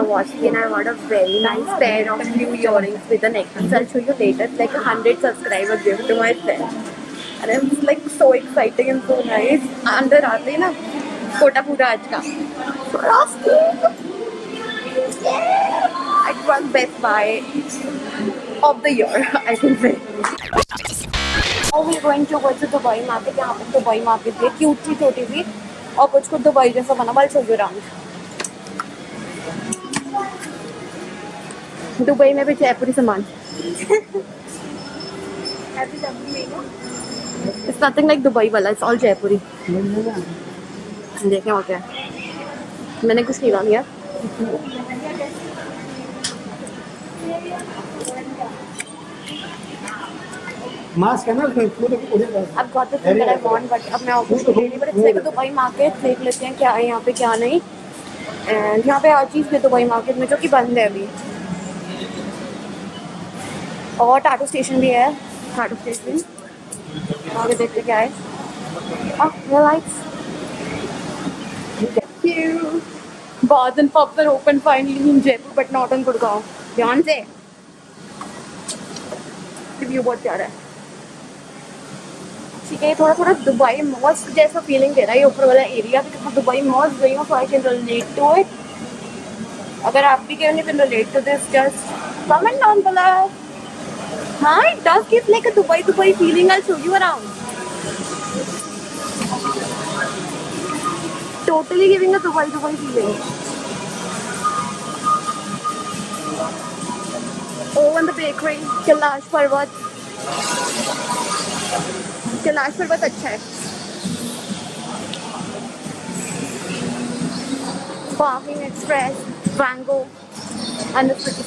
Swarovski and I got a very nice pair of blue earrings with a necklace. I'll show you later. It's like a 100 subscriber gift to my friend. And it's like so exciting and so nice. अंदर आते ही ना कोटा पूरा आज का Swarovski. Yeah! It was best buy of the year, I can say. Now we're going to go to Dubai market. यहाँ पे Dubai market है, cute सी छोटी सी और कुछ कुछ दुबई जैसा बना हुआ. I'll show you around. Dubai में भी जयपुरी सामान. It's nothing like Dubai वाला. It's all जयपुरी. देखें और क्या. मैंने कुछ नहीं लिया. मास्क है ना I've got the thing that I want, but अब मैं ऑफिस को ले रही. But it's like a Dubai market. देख लेते हैं क्या है यहाँ पे क्या नहीं. And यहाँ पे हर चीज़ है दुबई मार्केट में जो कि बंद है अभी. और टाटू स्टेशन भी है. टाटू स्टेशन आगे देखते क्या है. Real lights. Thank you. Bars and pubs are open finally in Jaipur, but not in Gurgaon. ध्यान से. रिव्यू बहुत प्यारा है. ठीक है, थोड़ा थोड़ा दुबई मॉस्क जैसा फीलिंग दे रहा है ये ऊपर वाला एरिया. बिकॉज दुबई मॉस्क गई हूँ, so I can relate to it. अगर आप भी कहेंगे तो relate to this, just comment down below. हाँ, it does give like a Dubai feeling. I'll show you around. Totally giving a Dubai feeling. Oh, and the bakery, Kailash Parvat. Kailash Parvat अच्छा है. Parking Express, Bango, and the city.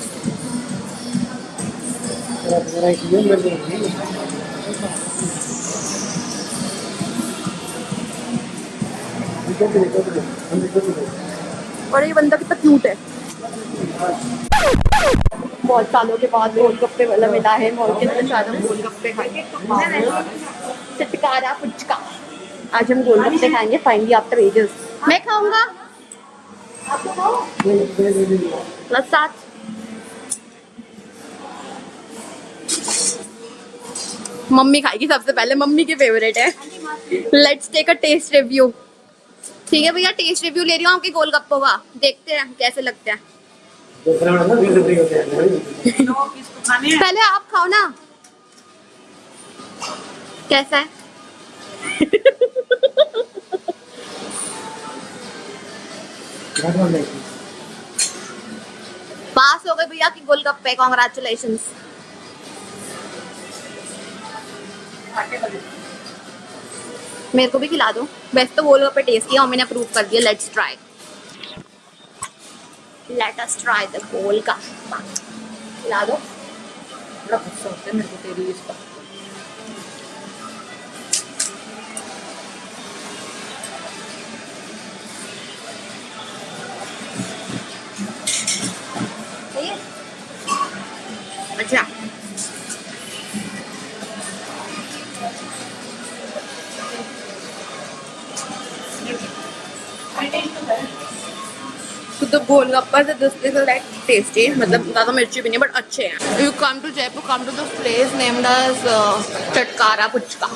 और ये बंदा कितना cute है. बहुत सालों के बाद गोलगप्पे वाला मिला है मॉल के अंदर. शायद हम गोलगप्पे खाएंगे. चटकारा पुचका. आज हम गोलगप्पे खाएंगे फाइनली आफ्टर एजेस. मैं खाऊंगा. Let's start. मम्मी खाएगी सबसे पहले. मम्मी के फेवरेट है. Let's take a taste review. ठीक है भैया, टेस्ट रिव्यू ले रही हूँ आपके गोलगप्पों का. देखते हैं कैसे लगते हैं. पहले आप खाओ ना. कैसा है? पास हो गए भैया की गोलगप्पे. कॉन्ग्रेचुलेशंस. मेरे को भी खिला दो. वैसे तो गोलगप्पे टेस्टी है और मैंने अप्रूव कर दिया. Let's try. Let us try the golgappa. खिला दो. बड़ा गुस्सा होता है मेरे को तेरी इस पर. अच्छा, तो गोलगप्पा से दिस इज लाइक टेस्टी. मतलब ज़्यादा मिर्ची भी नहीं बट अच्छे हैं. You come to Jaipur, come to this place named as Chatkara puchka.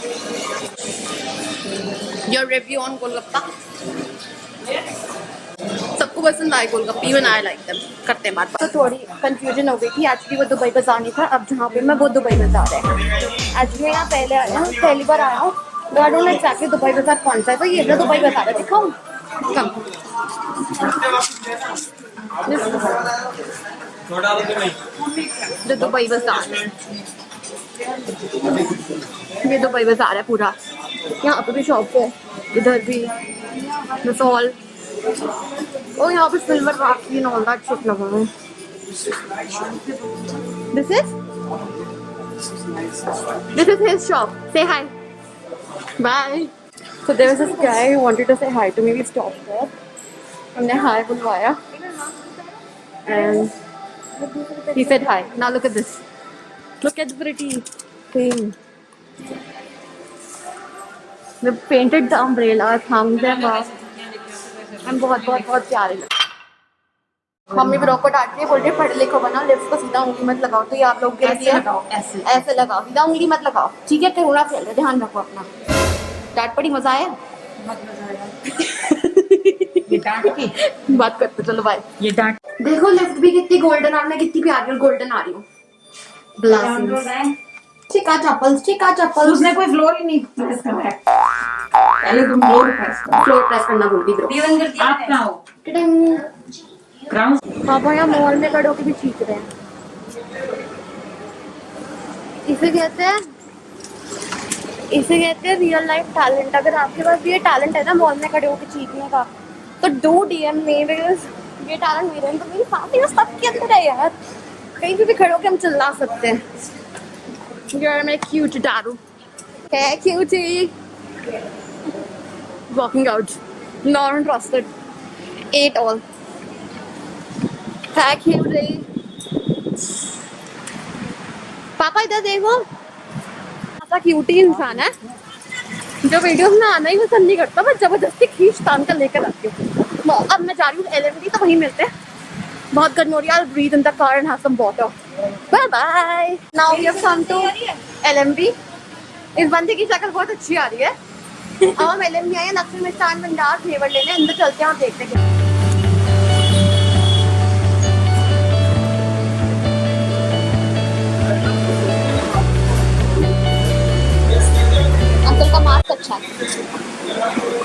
Your review on golgappa. सबको पसंद आए गोलगप्पे. Even I like them. करते हैं बात. तो थोड़ी कंफ्यूजन हो गई थी. एक्चुअली वो दुबई बाजार नहीं था. अब जहाँ पे मैं वो दुबई बाजार है. एक्चुअली यहाँ पहले आया हूँ, पहली बार आया हूँ. I don't know exactly Dubai बाजार कौन सा है. तो ये ना दुबई बाजार है. दिखाऊँ कम. जो दुबई बाजार है, ये दुबई बाजार है पूरा. यहाँ पे भी शॉप है, इधर भी. This all. और यहाँ पे silver rakhi and all that shit लगा है. This is his shop. से हाय. Bye. So there was this guy who wanted to say hi to me. We stopped there. हमने hi बुलवाया. And he said hi. Now look at this. Look at the pretty thing. They painted the umbrellas, hung them up. And बहुत प्यारे लगे. Mummy bro को डांट रही है, बोल रही है पढ़ लिखो बना, लिफ्ट को सीधा उंगली मत लगाओ। तो ये आप लोग के लिए ऐसे लगाओ, ऐसे ऐसे लगाओ, सीधा उंगली मत लगाओ, ठीक है? कोरोना फैल रहा है, ध्यान रखो अपना। डांट पड़ी, मजा आया? बहुत मजा आया। ये डांट की बात करते चलो, बाय। ये डांट देखो लिफ्ट भी कितनी गोल्डन, और मैं कितनी प्यारी और गोल्डन आ रही हूँ। चिका चप्पल उसने कोई फ्लोर ही नहीं प्रेस करा है। पहले तुम फ्लोर प्रेस करना भूल गई ब्रो। आप ना हो टिडिंग। ग्राउंड पापा यहाँ मॉल में खड़े होकर भी चीख रहे हैं। इसे कहते हैं रियल लाइफ टैलेंट। अगर आपके पास भी ये टैलेंट है ना मॉल में खड़े होकर चीखने का, तो डू डीएम मी, बिकॉज ये टैलेंट मेरे अंदर, मेरी फैमिली में सबके अंदर है यार। कहीं पे भी खड़े होकर हम चिल्ला सकते हैं। यार मैं क्यूट डारू है, cutie walking out, not interested at all है, क्यूट रही। पापा इधर देखो, पापा क्यूटी इंसान है जो वीडियोस में आना ही पसंद नहीं करता, मैं जबरदस्ती खींच तान कर लेकर आती हूँ। अब मैं जा रही हूँ LMD, तो वहीं मिलते हैं। बहुत गर्मी हो रही है, I'll breathe in the car and have some water. Bye bye. Now we have come to LMB. इस बंदे की शक्ल बहुत अच्छी आ रही है। अब हम LMB आए हैं लक्ष्मी मिष्ठान भंडार फ्लेवर लेने, अंदर चलते हैं और देखते हैं। अंकल का मास्क अच्छा है।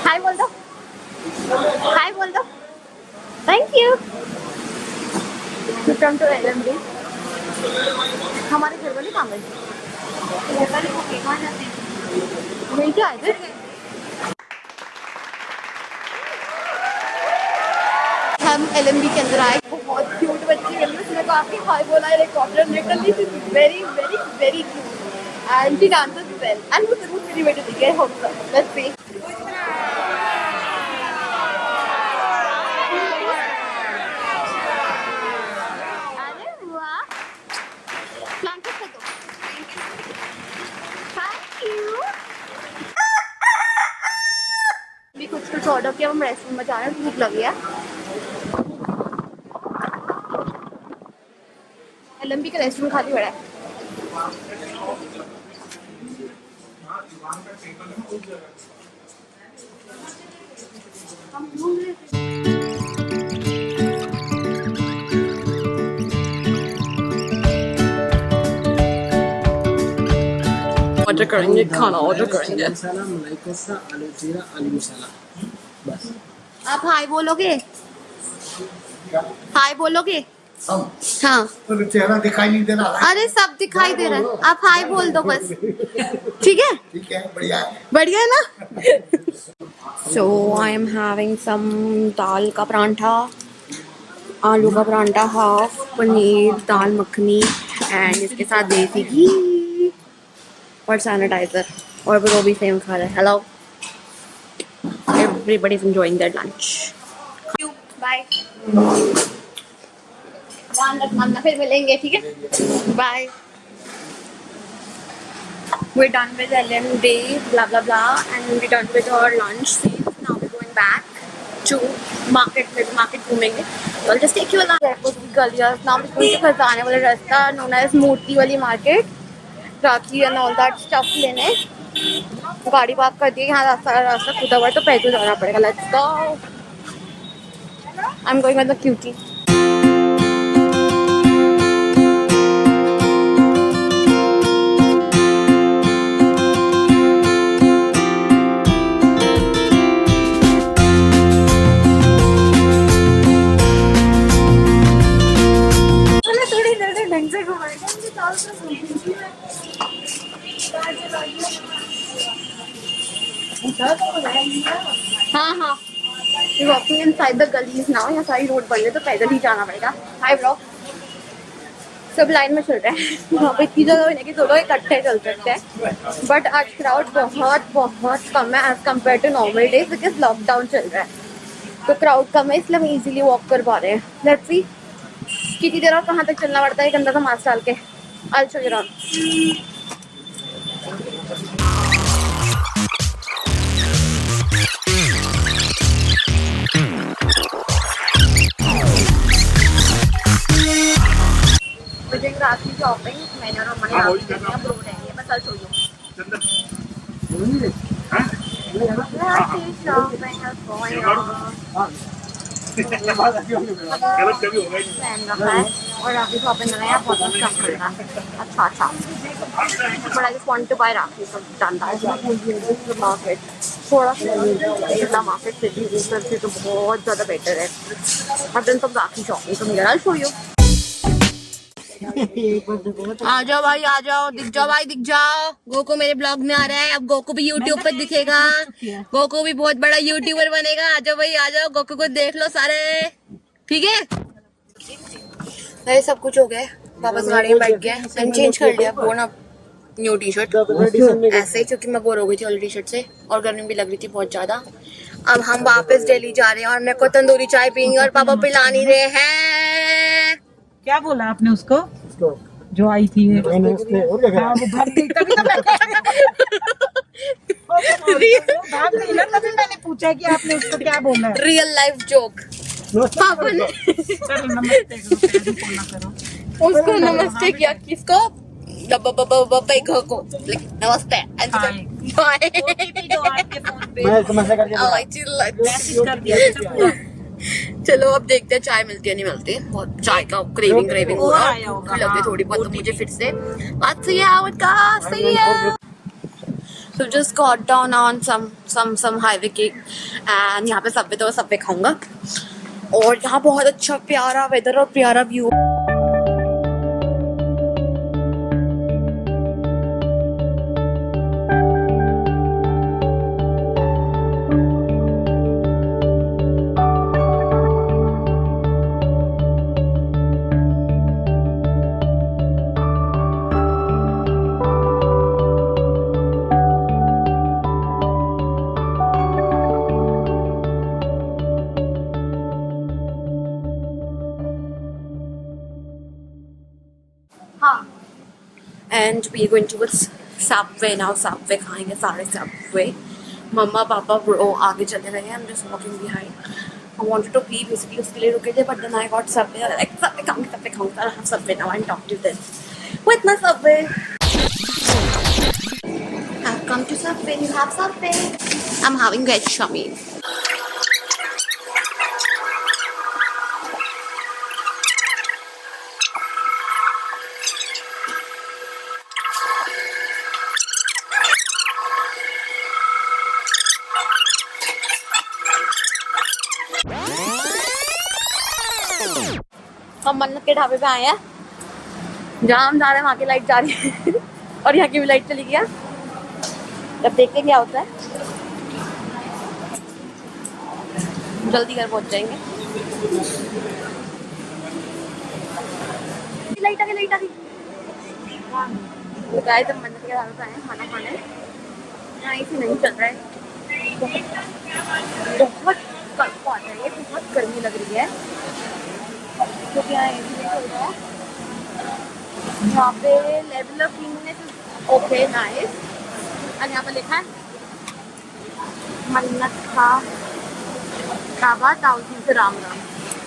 हाय बोल दो, हाय बोल दो। Thank you. Welcome to LMB. हमारे घर वाले कहाँ गए? वहीं क्या आए थे? हम LMB के अंदर आए, बहुत क्यूट बच्ची मिली, उसने काफी हाई बोला है, recorder literally very very very cute and she dances well and वो जरूर मेरी बेटी दिखे। I hope so, let's see. कुछ ऑर्डर किया, हम रेस्टोरेंट में जा रहे हैं, भूख लगी है। LMB का रेस्टोरेंट खाली पड़ा है। ऑर्डर करेंगे, खाना ऑर्डर करेंगे। मसाला, मलाई कोफ्ता, आलू जीरा, आलू मसाला, बस। आप हाय बोलोगे? हाय बोलोगे? हाँ। तो चेहरा दिखाई नहीं दे रहा। अरे सब दिखाई दे रहा है, आप हाय बोल दो बस। ठीक है? ठीक है, बढ़िया है। बढ़िया है ना? So I am having some दाल का परांठा, आलू का परांठा हाफ, पनीर, दाल मखनी एंड इसके साथ देसी घी और सैनिटाइजर, और वो भी सेम खा रहा है। Hello, everybody is enjoying their lunch. Bye, ध्यान रखना, फिर मिलेंगे, ठीक है? Bye. We're done with LMD, blah blah blah, and we're done with our lunch. Now we're going back to market. Market घूमेंगे. So I'll just take you along. Airport की गलियाँ. Now we're going to खजाने वाला रास्ता, known as मूर्ति वाली market. Rakhi and all that stuff लेने। गाड़ी park कर दी, यहाँ रास्ता खुदा हुआ है तो पैदल जाना पड़ेगा। Let's go. I'm going with the cutie. हाँ हाँ, वॉकिंग इनसाइड द गलीज नाउ। यहाँ सारी रोड बन है तो पैदल ही जाना पड़ेगा। हाय ब्रो, सब लाइन में चल रहे हैं। यहाँ पे इतनी जगह होने की दो लोग इकट्ठे चल सकते हैं, बट आज क्राउड बहुत बहुत कम है as compared to normal days, because lockdown चल रहा है तो क्राउड कम है, इसलिए हम इजीली वॉक कर पा रहे हैं। लेट्स सी कितनी देर और कहाँ तक चलना पड़ता है गंदा सा मास्क डाल के। I'll show you around. Rakhi shopping मैंने और मम्मा ने राखी देखी है, ब्रो रहेंगे, बस I'll show you. Rakhi shopping is going on. पहन रखा है और राखी शॉपिंग कर रहे हैं, बहुत अच्छा मिल रहा है. अच्छा. But I just want to buy rakhi, so done that. Market. थोड़ा सा मार्केट से तो बहुत ज़्यादा बेटर है. I've done some rakhi shopping, so here I'll show you. आ जाओ भाई, आ जाओ, दिख जाओ भाई, दिख जाओ. गोको मेरे ब्लॉग में आ रहा है, अब गोको भी यूट्यूब पर दिखेगा. गोको भी बहुत बड़ा यूट्यूबर बनेगा. आ जाओ भाई, आ जाओ, गोको को देख लो सारे. ठीक है. सब कुछ हो गया, वापस गाड़ी में बैठ गया. मैंने चेंज कर लिया वो ना न्यू टी शर्ट ऐसे ही, क्योंकि मैं बोर हो गई थी वाली टी शर्ट से और गर्मी भी लग रही थी बहुत ज्यादा. अब हम वापस दिल्ली जा रहे हैं और मेरे को तंदूरी चाय पीएंगे और पापा पिला नहीं रहे हैं. क्या बोला आपने उसको जो आई थी? हाँ, वो भाग गई, तभी तो भाग गई ना, तभी मैंने पूछा कि आपने उसको क्या बोला. Real life joke. पापा ने उसको नमस्ते किया. किसको? को नमस्ते. चलो अब देखते हैं चाय मिलती है नहीं मिलती. बहुत चाय का क्रेविंग हो रहा है, भूख लग गई थोड़ी बहुत तो मुझे फिर से. बात सही है, आवत का सही है. So just got down on some highway cake and यहाँ पे सबवे तो सबवे खाऊंगा. और यहाँ बहुत अच्छा प्यारा वेदर और प्यारा view. And we are going towards Subway now. Subway खाएंगे सारे Subway. मम्मा पापा ब्रो आगे चले गए हैं. I'm just walking behind. I wanted to pee basically, उसके लिए रुके थे, but then I got Subway. Like Subway खाऊंगा. I have Subway now and talk to them with my Subway. I've come to Subway. You have Subway. I'm having veg shawarma. हम मन्नत के ढाबे पे आए हैं. जहाँ हम जा रहे हैं वहाँ की लाइट जा रही है और यहाँ की भी लाइट चली गई. तब देखते क्या होता है. जल्दी घर पहुँच जाएंगे. लाइट आ गई. तो गाइस हम मन्नत के ढाबे पे आए हैं खाना खाने. यहाँ ऐसे नहीं चल रहा है, बहुत कल आ रही है, बहुत गर्मी लग रही है क्योंकि यहाँ एसी नहीं चल रहा है. यहाँ पे level of cleanness okay nice. और यहाँ पे लिखा है मन्नत का ढाबा ताऊजी से राम.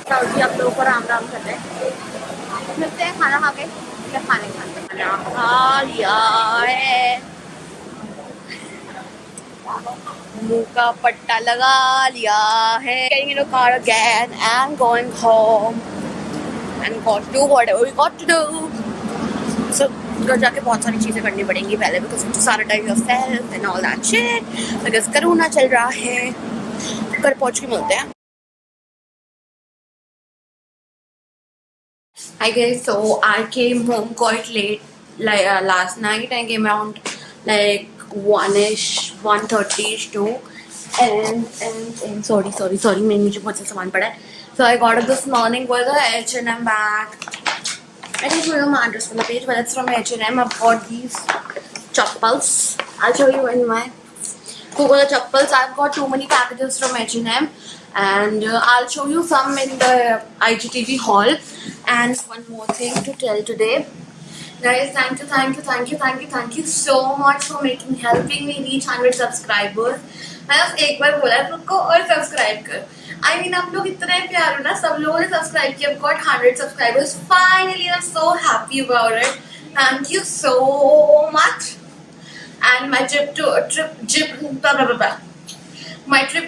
ताऊजी आप लोगों को राम कर रहे हैं. मिलते हैं खाना खा के. क्या खाने खाना खा लिया है, मुंह का पट्टा लगा लिया है. Getting in a car again and going home and got to do whatever we got to do. So घर जाके बहुत सारी चीजें करनी पड़ेंगी पहले, because you have to sanitize yourself and all that shit. because corona चल रहा है. घर पहुंच के मिलते हैं. Hi guys, so I came home quite late last night. I came around like 1:30ish too. And sorry मैं मुझे बहुत सा सामान पड़ा है. So I got up this morning with a H&M bag. I didn't show you my address on the page, but it's from H&M. I've got these chappals. I'll show you in my Google chappals. I've got too many packages from H&M, and I'll show you some in the IGTV haul. And one more thing to tell today. Guys, thank you so much for helping me reach 100 subscribers. मैंने बस एक बार बोला है खुद को और subscribe कर. I mean, आप लोग इतने प्यार हो ना, सब लोगों ने सब्सक्राइब किया. I've got 100 subscribers finally. I'm so happy about it. Thank you so much. And my my trip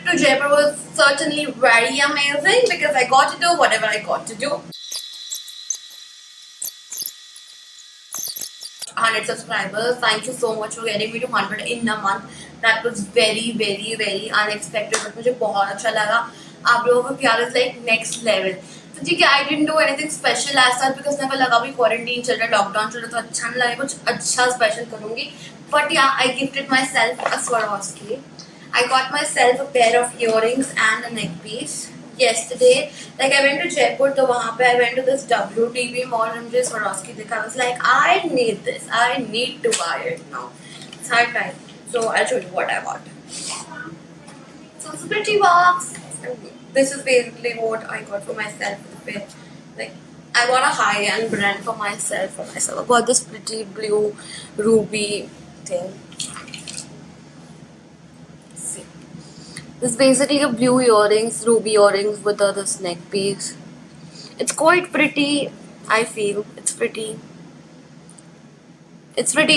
to Jaipur was certainly very amazing because I got to do whatever I got to do. 100 subscribers. Thank you so much for getting me to 100 in a month. That was very, very, very unexpected. But मुझे बहुत अच्छा लगा. आप लोगों का प्यार is like next level. तो ठीक है, I didn't do anything special as such because मेरे को लगा भी quarantine चल रहा है, lockdown चल रहा है, तो अच्छा नहीं लगेगा, कुछ अच्छा special करूँगी. But yeah, I gifted myself a Swarovski. I got myself a pair of earrings and a neck piece. Yesterday, like I went to Jaipur, तो वहाँ पे I went to this WTB mall and मुझे Swarovski दिखा. I was like, I need this. I need to buy it now. It's high time. So I'll show you what I got. So it's a pretty box. This is basically what I got for myself. Like I bought a high-end brand for myself. I got this pretty blue ruby thing. See. This is basically a blue earrings, ruby earrings with this neck piece. It's quite pretty, I feel. It's pretty,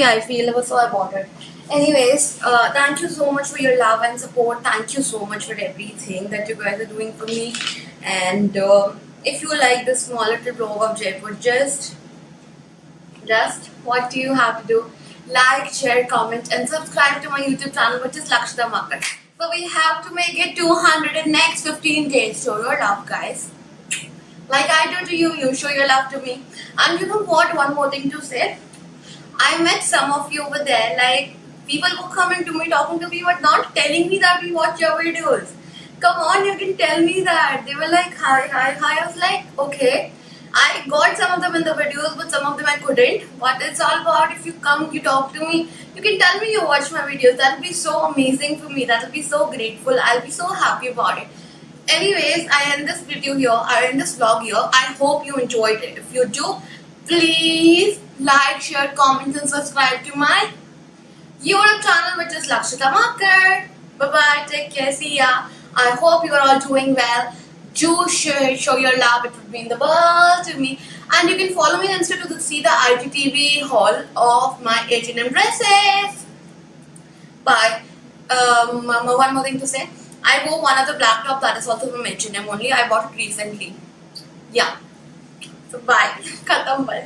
I feel, so I bought it. Anyways, thank you so much for your love and support. Thank you so much for everything that you guys are doing for me. And if you like this small little vlog of Jaipur, just what do you have to do? Like, share, comment, and subscribe to my YouTube channel, which is Lakshita Makar. So we have to make it 200 in next 15 days. Show your love, guys. Like I do to you, you show your love to me. And you know what? One more thing to say. I met some of you over there. Like people who come into me, talking to me, but not telling me that we watch your videos. Come on, you can tell me that. They were like, hi, hi, hi. I was like, okay. I got some of them in the videos, but some of them I couldn't. But it's all about if you come, you talk to me, you can tell me you watch my videos. That'll be so amazing for me. That'll be so grateful. I'll be so happy about it. Anyways, I end this video here. I end this vlog here. I hope you enjoyed it. If you do, please like, share, comment, and subscribe to my YouTube channel, which is Lakshita Makar. Bye bye. Take care. See ya. I hope you are all doing well. Do show your love. It would mean the world to me. And you can follow me on Insta to see the IGTV haul of my H&M dresses. Bye. One more thing to say. I wore one of the black top that is also from H&M only. I bought it recently. Yeah. So bye. Khatam bye.